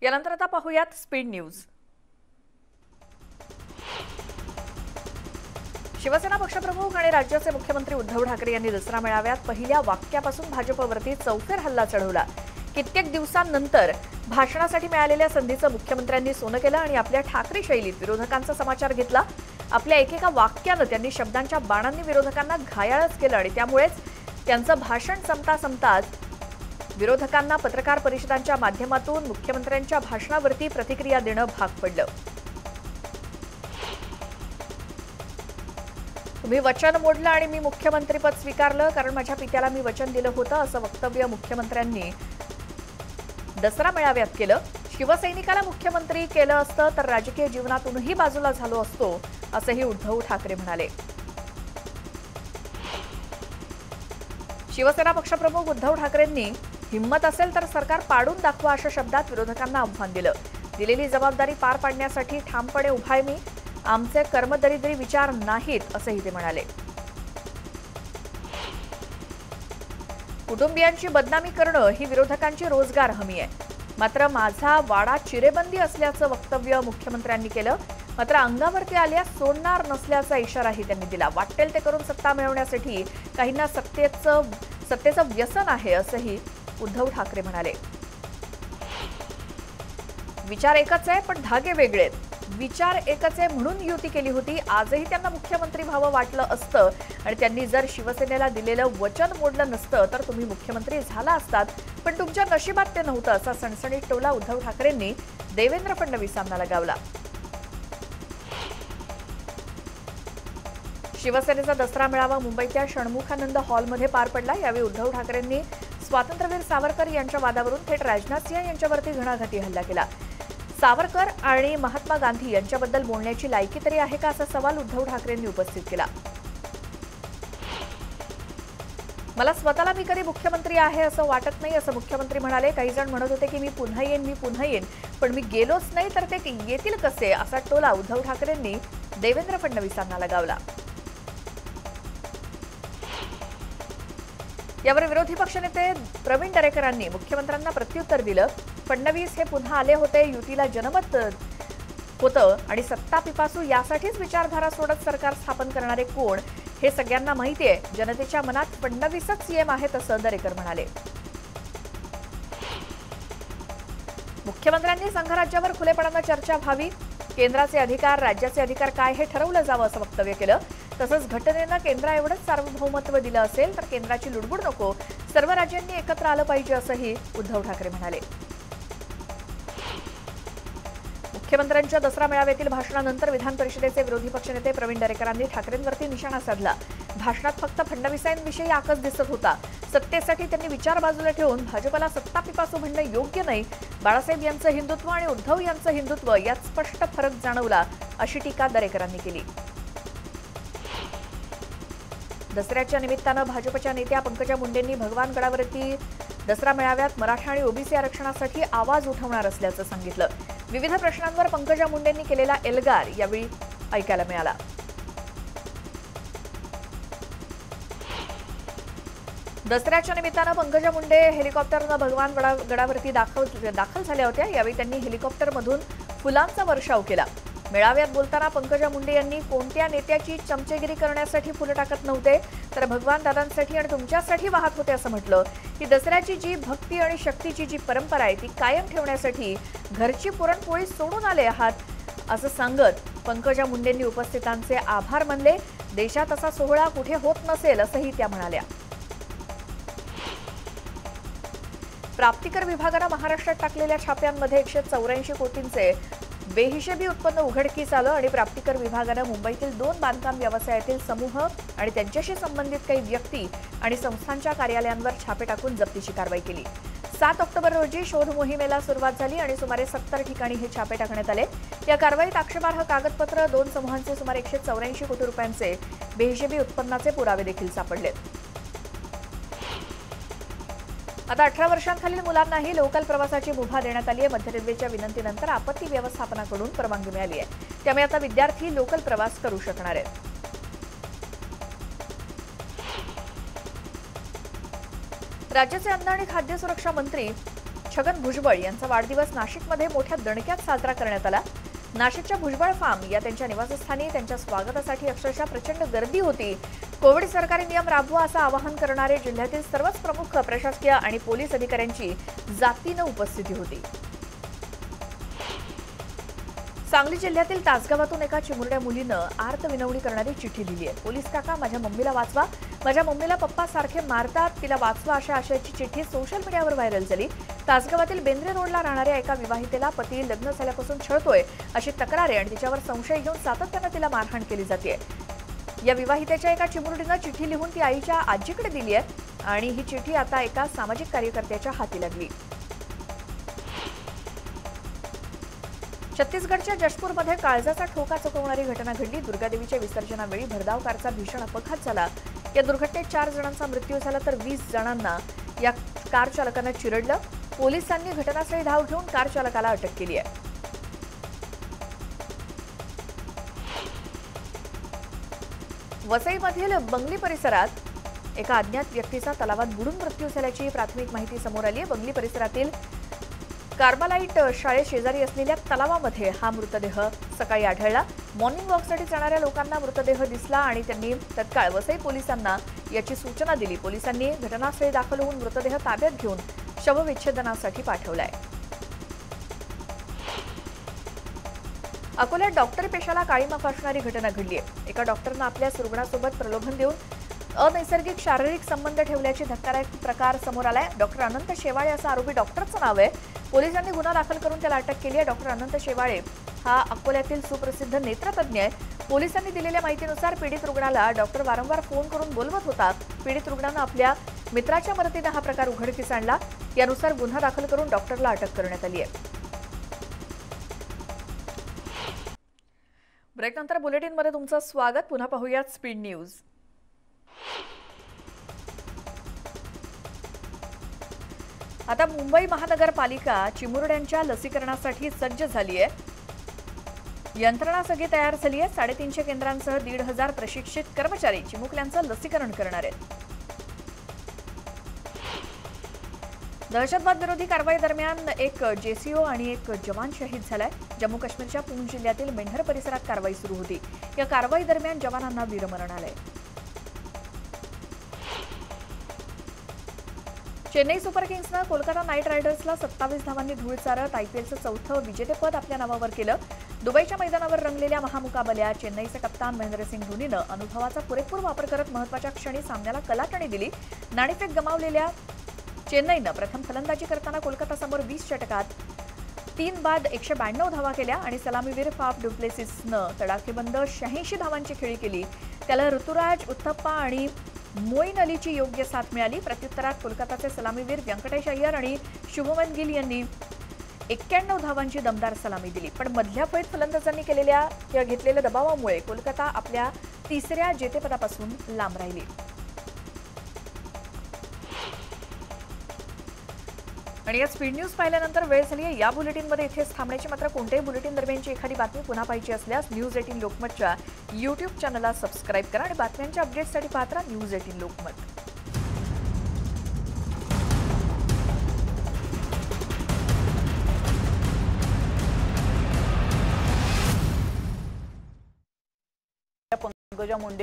यानंतर आता पाहूयात स्पीड न्यूज। शिवसेना पक्षप्रमुख आणि राज्याचे मुख्यमंत्री उद्धव ठाकरे यांनी दसरा मेळाव्यात पहिल्या वाक्यापासून भाजपवरती चौफेर हल्ला चढवला। कित्येक दिवसांनंतर भाषणासाठी मिळालेल्या संधीचं मुख्यमंत्र्यांनी सोनं केलं आणि आपल्या ठाकरे शैलीत विरोधकांचा समाचार घेतला। आपल्या एकेका वाक्यानं त्यांनी शब्दांच्या बाणांनी विरोधकांना घायाळच केलं आणि त्यामुळेच त्यांचं भाषण संपताच विरोधकांना पत्रकार परिषदांच्या माध्यमातून मुख्यमंत्र्यांच्या भाषणावरती प्रतिक्रिया देणं भाग पडलं। तुम्ही वचन मोडलं आणि मी मुख्यमंत्रीपद स्वीकारलं कारण माझ्या पित्याला मी वचन दिलं होतं, असं वक्तव्य मुख्यमंत्र्यांनी दसरा मेळाव्यात केलं। शिवसैनिकाला मुख्यमंत्री केलं असतं तर राजकीय जीवनातूनही बाजूला झालो असतो, असंही उद्धव ठाकरे म्हणाले। शिवसेना पक्षप्रमुख उद्धव ठाकरेंनी हिम्मत असेल तर सरकार पाडून दाखवा अशा शब्दात विरोधकांना आव्हान दिलं। दिलेली जबाबदारी पार पाडण्यासाठी ठामपणे उभा आहे मी, आमचे कर्मदरिद्री विचार नाहीत असंही ते म्हणाले। कुटुंबियांची बदनामी करणं ही विरोधकांची रोजगार हमी आहे, मात्र माझा वाडा चिरेबंदी असल्याचं वक्तव्य मुख्यमंत्र्यांनी केलं। मात्र अंगावरती आल्यास सोडणार नसल्याचा इशाराही त्यांनी दिला। वाटेल ते करून सत्ता मिळवण्यासाठी काहींना सत्तेचं व्यसन आहे असंही उद्धव ठाकरे म्हणाले। विचार एकच आहे पण धागे वेगळे आहेत। विचार एकच आहे म्हणून युती केली होती, आजही त्यांना मुख्यमंत्री व्हावं वाटलं असतं आणि त्यांनी जर शिवसेनेला दिलेलं वचन मोडलं नसतं तर तुम्ही मुख्यमंत्री झाला असतात, पण तुमच्या नशिबात ते नव्हतं असा सणसणीत टोला उद्धव ठाकरेंनी देवेंद्र फडणवीसांना लगावला। शिवसेनेचा दसरा मेळावा मुंबईच्या षण्मुखानंद हॉलमध्ये पार पडला। यावेळी उद्धव ठाकरेंनी स्वातंत्र्यवीर सावरकर यांच्या वादावरून थेट राजनाथ सिंह यांच्यावरती घणाघाती हल्ला केला। सावरकर आणि महात्मा गांधी यांच्याबद्दल बोलण्याची लायकी तरी आहे का असा सवाल उद्धव ठाकरेंनी उपस्थित केला। मला स्वतःला मी कधी मुख्यमंत्री आहे असं वाटत नाही असं मुख्यमंत्री म्हणाले। काही जण म्हणत होते की मी पुन्हा येईन, पण मी गेलोच नाही तर ते येतील कसे असा टोला उद्धव ठाकरेंनी देवेंद्र फडणवीसांना लगावला। यावर विरोधी पक्षनेते प्रवीण दरेकरांनी मुख्यमंत्र्यांना प्रत्युत्तर दिलं। फडणवीस हे पुन्हा आले होते, युतीला जनमत होतं आणि सत्ता पिपासू यासाठीच विचारधारा सोडत सरकार स्थापन करणारे कोण हे सगळ्यांना माहिती आहे। जनतेच्या मनात फडणवीसच सीएम आहेत असं दरेकर म्हणाले। मुख्यमंत्र्यांनी संघराज्यावर खुलेपणानं चर्चा व्हावी, केंद्राचे अधिकार राज्याचे अधिकार काय हे ठरवलं जावं असं वक्तव्य केलं। तसंच घटनेनं केंद्राएवढंच सार्वभौमत्व दिलं असेल तर केंद्राची लुडबुड नको, सर्व राज्यांनी एकत्र आलं पाहिजे असंही उद्धव ठाकरे म्हणाले। मुख्यमंत्र्यांच्या दसरा मेळाव्यातील भाषणानंतर विधान परिषदेचे विरोधी पक्षनेते प्रवीण दरेकरांनी ठाकरेंवरती निशाणा साधला। भाषणात फक्त फडणवीसांविषयी आकस दिसत होता। सत्तेसाठी त्यांनी विचार बाजूला ठेवून भाजपला सत्ता पिपासू म्हणणं योग्य नाही। बाळासाहेब यांचं हिंदुत्व आणि उद्धव यांचं हिंदुत्व यात स्पष्ट फरक जाणवला अशी टीका दरेकरांनी केली। दसऱ्याच्या निमित्तानं भाजपच्या नेत्या पंकजा मुंडेंनी भगवान गडावरती दसरा मेळाव्यात मराठा आणि ओबीसी आरक्षणासाठी आवाज उठवणार असल्याचं सांगितलं। विविध प्रश्नांवर पंकजा मुंडेंनी केलेला एल्गार यावेळी ऐकायला मिळाला। दसऱ्याच्या निमित्तानं पंकजा मुंडे हेलिकॉप्टरनं भगवान गडावरती दाखल झाल्या होत्या। यावेळी त्यांनी हेलिकॉप्टरमधून फुलांचा वर्षाव केला। मेळाव्यात बोलताना पंकजा मुंडे यांनी कोणत्या नेत्याची चमचेगिरी करण्यासाठी फुलं टाकत नव्हते तर भगवान दादांसाठी आणि तुमच्यासाठी वाहत होते असं म्हटलं। की दसऱ्याची जी भक्ती आणि शक्तीची जी परंपरा आहे ती कायम ठेवण्यासाठी घरची पुरणपोळी सोडून आले आहात असं सांगत पंकजा मुंडेंनी उपस्थितांचे आभार मानले। देशात असा सोहळा कुठे होत नसेल असंही त्या म्हणाल्या। प्राप्तिकर विभागानं महाराष्ट्रात टाकलेल्या छाप्यांमध्ये 184 कोटींचे बेहिशेबी उत्पन्न उघडकीस आलं आणि प्राप्तिकर विभागानं मुंबईतील 2 बांधकाम व्यवसायातील समूह आणि त्यांच्याशी संबंधित काही व्यक्ती आणि संस्थांच्या कार्यालयांवर छापे टाकून जप्तीची कारवाई केली। 7 ऑक्टोबर रोजी शोध मोहिमेला सुरुवात झाली आणि सुमारे 70 ठिकाणी हे छापे टाकण्यात आले। या कारवाईत आक्षेपार्ह कागदपत्र 2 समूहांचे सुमारे 184 कोटी रुपयांचे बेहिशेबी उत्पन्नाचे पुरावे देखील सापडले। आता 18 वर्षांखालील मुलांनाही लोकल प्रवासाची मुभा देण्यात आली आहे। मध्य रेल्वेच्या विनंतीनंतर आपत्ती व्यवस्थापनाकडून परवानगी मिळाली आहे, त्यामुळे आता विद्यार्थी लोकल प्रवास करू शकणार आहेत। राज्याचे अन्न आणि खाद्य सुरक्षा मंत्री छगन भुजबळ यांचा वाढदिवस नाशिकमध्ये मोठ्या दणक्यात साजरा करण्यात आला। नाशिकच्या भुजबळ फार्म या त्यांच्या निवासस्थानी त्यांच्या स्वागतासाठी अक्षरशः प्रचंड गर्दी होती। कोविड सरकारी नियम राबवा असं आवाहन करणारे जिल्ह्यातील सर्वच प्रमुख प्रशासकीय आणि पोलीस अधिकाऱ्यांची जातीनं उपस्थिती होती। सांगली जिल्ह्यातील तासगावातून एका चिमुरड्या मुलीनं आर्त विनवणी करणारी चिठ्ठी लिहिली आहे। पोलीस काका, माझ्या मम्मीला वाचवा, माझ्या मम्मीला पप्पा सारखे मारतात, तिला वाचवा अशा आशयाची चिठ्ठी सोशल मीडियावर व्हायरल झाली। तासगावातील बेंद्रे रोडला राहणाऱ्या एका विवाहितेला पती लग्न झाल्यापासून छळतोय अशी तक्रार आहे आणि तिच्यावर संशय घेऊन सातत्यानं तिला मारहाण केली जाते। या विवाहितेच्या एका चिमुरडीनं चिठ्ठी लिहून ती आईच्या आजीकडे दिली आहे आणि ही चिठ्ठी आता एका सामाजिक कार्यकर्त्याच्या हाती लागली। छत्तीसगडच्या जशपूरमध्ये काळजाचा ठोका चुकवणारी घटना घडली। दुर्गादेवीच्या विसर्जनावेळी भरधाव कारचा भीषण अपघात झाला। या दुर्घटनेत 4 जणांचा मृत्यू झाला तर 20 जणांना या कार चालकानं चिरडलं। पोलिसांनी घटनास्थळी धाव घेऊन कार चालकाला अटक केली आहे। वसईमधील बंगली परिसरात एका अज्ञात व्यक्तीचा तलावात बुडून मृत्यू झाल्याची प्राथमिक माहिती समोर आली आहे। बंगली परिसरातील कार्बालाइट शाळेशेजारी असलेल्या तलावामध्ये हा मृतदेह सकाळी आढळला। मॉर्निंग वॉकसाठी जाणाऱ्या लोकांना मृतदेह दिसला आणि त्यांनी तत्काळ वसई पोलिसांना याची सूचना दिली। पोलिसांनी घटनास्थळी दाखल होऊन मृतदेह ताब्यात घेऊन शवविच्छेदनासाठी पाठवलाय। अकोल्यात डॉक्टर पेशाला काळीमा फासणारी घटना घडली आहे। एका डॉक्टरनं आपल्याच रुग्णासोबत प्रलोभन देऊन अनैसर्गिक शारीरिक संबंध ठेवल्याची धक्कादायक प्रकार समोर आलाय। डॉक्टर अनंत शेवाळे असं आरोपी डॉक्टरचं नाव आहे। पोलिसांनी गुन्हा दाखल करून त्याला अटक केली आहे। डॉक्टर अनंत शेवाळे हा अकोल्यातील सुप्रसिद्ध नेत्रतज्ञ आहे। पोलिसांनी दिलेल्या माहितीनुसार पीडित रुग्णाला डॉक्टर वारंवार फोन करून बोलवत होता। पीडित रुग्णानं आपल्या मित्राच्या मदतीने हा प्रकार उघडकीस आणला। यानुसार गुन्हा दाखल करून डॉक्टरला अटक करण्यात आली आहे। ब्रेकनंतर बुलेटिनमध्ये तुमचं स्वागत। पुन्हा पाहूयात स्पीड न्यूज। आता मुंबई महानगरपालिका चिमुरड्यांच्या लसीकरणासाठी सज्ज झाली आहे। यंत्रणा सगळी तयार झाली आहे। 350 केंद्रांसह 1,500 प्रशिक्षित कर्मचारी चिमुकल्यांचं लसीकरण करणार आहेत। दहशतवाद विरोधी कारवाई दरम्यान एक जेसीओ आणि एक जवान शहीद झालाय। जम्मू काश्मीरच्या पूंछ जिल्ह्यातील मेंढर परिसरात कारवाई सुरू होती। या कारवाई दरम्यान जवानांना वीरमरण आलंय। चेन्नई सुपर किंग्सनं कोलकाता नाईट रायडर्सला 27 धावांनी धूळ चारत आयपीएलचं 4थं विजेतेपद आपल्या नावावर केलं। दुबईच्या मैदानावर रंगलेल्या महामुकाबल्यात चेन्नईचे कप्तान महेंद्रसिंग धोनीनं अनुभवाचा पुरेपूर वापर करत महत्त्वाच्या क्षणी सामन्याला कलाटणी दिली। नाणेफेक गमावलेल्या चेन्नईनं प्रथम फलंदाजी करताना कोलकातासमोर 20 षटकात 3 बाद 192 धावा केल्या आणि सलामीवीर फाफ डु प्लेसिसनं तडाखेबंद 86 धावांची खेळी केली। त्याला ऋतुराज उत्थप्पा आणि मोईन अलीची योग्य साथ मिळाली। प्रत्युत्तरात कोलकाताचे सलामीवीर व्यंकटेश अय्यर आणि शुभमन गिल यांनी 91 धावांची दमदार सलामी दिली। पण मधल्या फळीत फलंदाजांनी घेतलेल्या दबावामुळे कोलकाता आपल्या 3ऱ्या जेतेपदापासून लांब राहिली। आणि या स्पीड न्यूज पाहिल्यानंतर वेळ झाली आहे या बुलेटिनमध्ये इथेच थांबण्याची। मात्र कोणत्याही बुलेटिन दरम्यानची एखादी बातमी पुन्हा पाहायची असल्यास न्यूज 18 लोकमतच्या यूट्यूब चॅनलला सबस्क्राईब करा आणि बातम्यांच्या अपडेट्ससाठी पाहत राहा न्यूज 18 लोकमत। पंकजा मुंडे